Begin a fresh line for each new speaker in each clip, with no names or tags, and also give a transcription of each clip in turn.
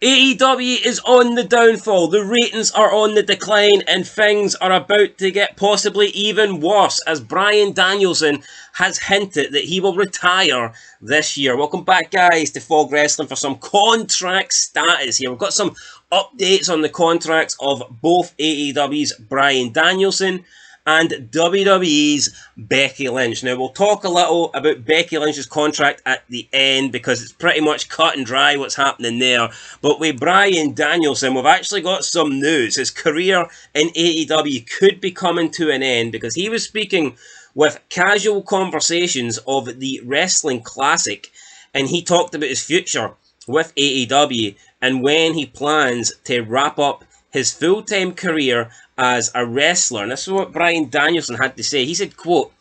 AEW is on the downfall, the ratings are on the decline, and things are about to get possibly even worse as Bryan Danielson has hinted that he will retire this year. Welcome back, guys, to Fog Wrestling for some contract status here. We've got some updates on the contracts of both AEW's Bryan Danielson and WWE's Becky Lynch. Now, we'll talk a little about Becky Lynch's contract at the end because it's pretty much cut and dry what's happening there. But with Bryan Danielson, we've actually got some news. His career in AEW could be coming to an end because he was speaking with Casual Conversations of the Wrestling Classic, and he talked about his future with AEW and when he plans to wrap up his full-time career as a wrestler. And this is what Bryan Danielson had to say. He said, quote,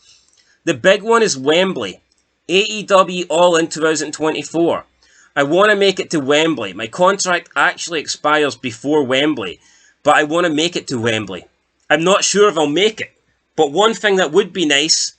"The big one is Wembley. AEW All In 2024. I want to make it to Wembley. My contract actually expires before Wembley, but I want to make it to Wembley. I'm not sure if I'll make it, but one thing that would be nice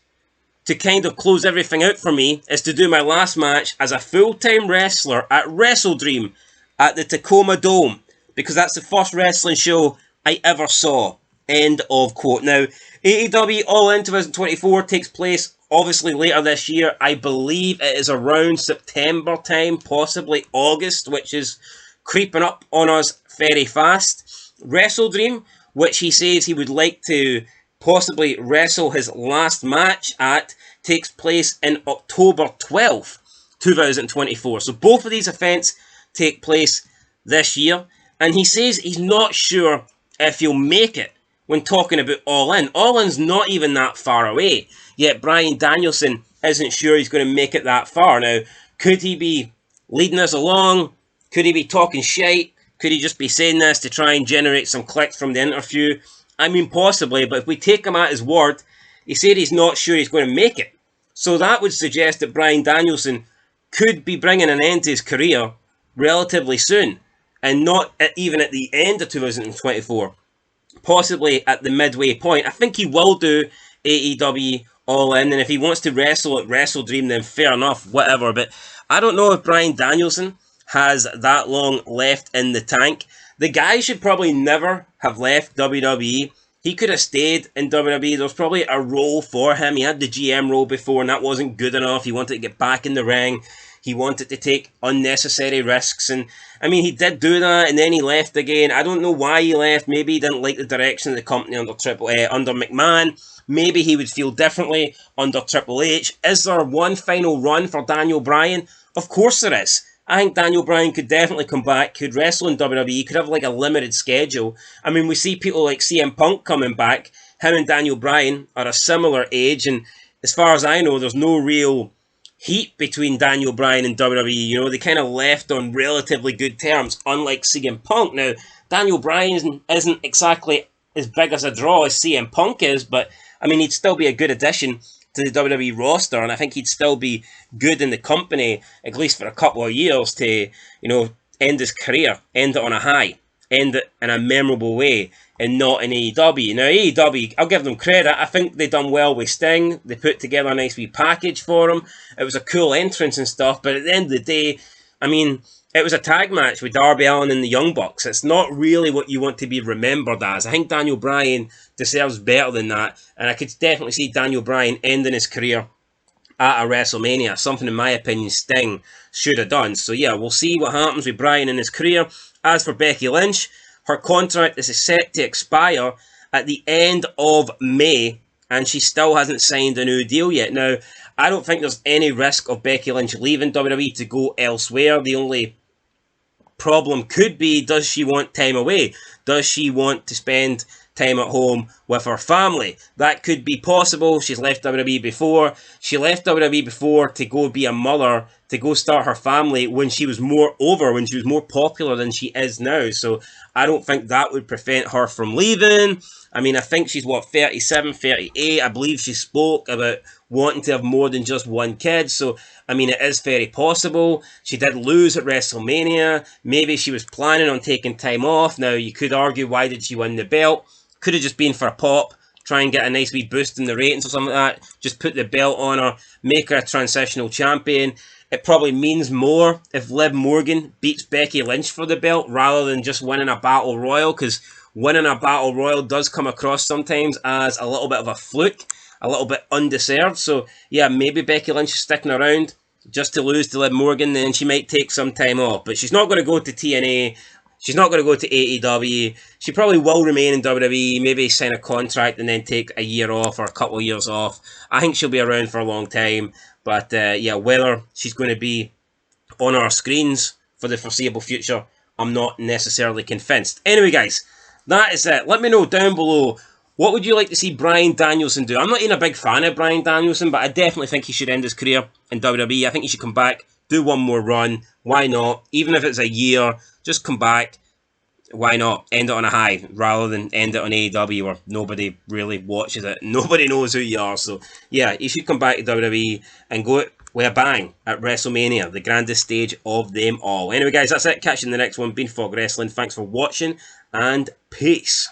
to kind of close everything out for me is to do my last match as a full-time wrestler at WrestleDream at the Tacoma Dome, because that's the first wrestling show I ever saw." End of quote. Now, AEW All In 2024 takes place obviously later this year. I believe it is around September time, possibly August, which is creeping up on us very fast. WrestleDream, which he says he would like to possibly wrestle his last match at, takes place in October 12th, 2024. So both of these events take place this year, and he says he's not sure if he'll make it when talking about All In. All In's not even that far away, yet Bryan Danielson isn't sure he's going to make it that far. Now, could he be leading us along? Could he be talking shite? Could he just be saying this to try and generate some clicks from the interview? I mean, possibly, but if we take him at his word, he said he's not sure he's going to make it. So that would suggest that Bryan Danielson could be bringing an end to his career relatively soon, and not even at the end of 2024. Possibly at the midway point. I think he will do AEW All In, and if he wants to wrestle at WrestleDream, then fair enough, whatever. But I don't know if Bryan Danielson has that long left in the tank. The guy should probably never have left WWE. He could have stayed in WWE. There was probably a role for him. He had the GM role before, and that wasn't good enough. He wanted to get back in the ring. He wanted to take unnecessary risks, and I mean, he did do that, and then he left again. I don't know why he left. Maybe he didn't like the direction of the company under under McMahon. Maybe he would feel differently under Triple H. Is there one final run for Daniel Bryan? Of course there is. I think Daniel Bryan could definitely come back, could wrestle in WWE, could have like a limited schedule. I mean, we see people like CM Punk coming back. Him and Daniel Bryan are a similar age, and as far as I know, there's no real heat between Daniel Bryan and WWE. You know, they kind of left on relatively good terms, unlike CM Punk. Now, Daniel Bryan isn't exactly as big as a draw as CM Punk is, but I mean, he'd still be a good addition to the WWE roster, and I think he'd still be good in the company, at least for a couple of years, to, you know, end his career, end it on a high, end it in a memorable way, and not in AEW. Now, AEW, I'll give them credit. I think they done well with Sting. They put together a nice wee package for him. It was a cool entrance and stuff, but at the end of the day, I mean, it was a tag match with Darby Allin and the Young Bucks. It's not really what you want to be remembered as. I think Daniel Bryan deserves better than that, and I could definitely see Daniel Bryan ending his career at a WrestleMania, something in my opinion Sting should have done. So yeah, we'll see what happens with Bryan in his career. As for Becky Lynch, her contract is set to expire at the end of May, and she still hasn't signed a new deal yet. Now, I don't think there's any risk of Becky Lynch leaving WWE to go elsewhere. The only problem could be, does she want time away? Does she want to spend time at home with her family? That could be possible. She's left WWE before. She left WWE before to go be a mother, to go start her family when she was more over, when she was more popular than she is now. So I don't think that would prevent her from leaving. I mean, I think she's, 37, 38. I believe she spoke about wanting to have more than just one kid. So, I mean, it is very possible. She did lose at WrestleMania. Maybe she was planning on taking time off. Now, you could argue, why did she win the belt? Could have just been for a pop, try and get a nice wee boost in the ratings or something like that. Just put the belt on her, make her a transitional champion. it probably means more if Liv Morgan beats Becky Lynch for the belt rather than just winning a Battle Royal, because winning a Battle Royal does come across sometimes as a little bit of a fluke, a little bit undeserved. So yeah, maybe Becky Lynch is sticking around just to lose to Liv Morgan, then she might take some time off. But she's not going to go to TNA. She's not going to go to AEW. She probably will remain in WWE, maybe sign a contract and then take a year off or a couple of years off. I think she'll be around for a long time. But yeah, whether she's going to be on our screens for the foreseeable future, I'm not necessarily convinced. Anyway, guys, that is it. Let me know down below, what would you like to see Bryan Danielson do? I'm not even a big fan of Bryan Danielson, but I definitely think he should end his career in WWE. I think he should come back, do one more run. Why not? Even if it's a year, just come back. Why not end it on a high rather than end it on AEW where nobody really watches it, nobody knows who you are. So yeah, you should come back to WWE and go with a bang at WrestleMania, the grandest stage of them all. Anyway, guys, that's it. Catch you in the next one. Beanfog Wrestling. Thanks for watching and peace.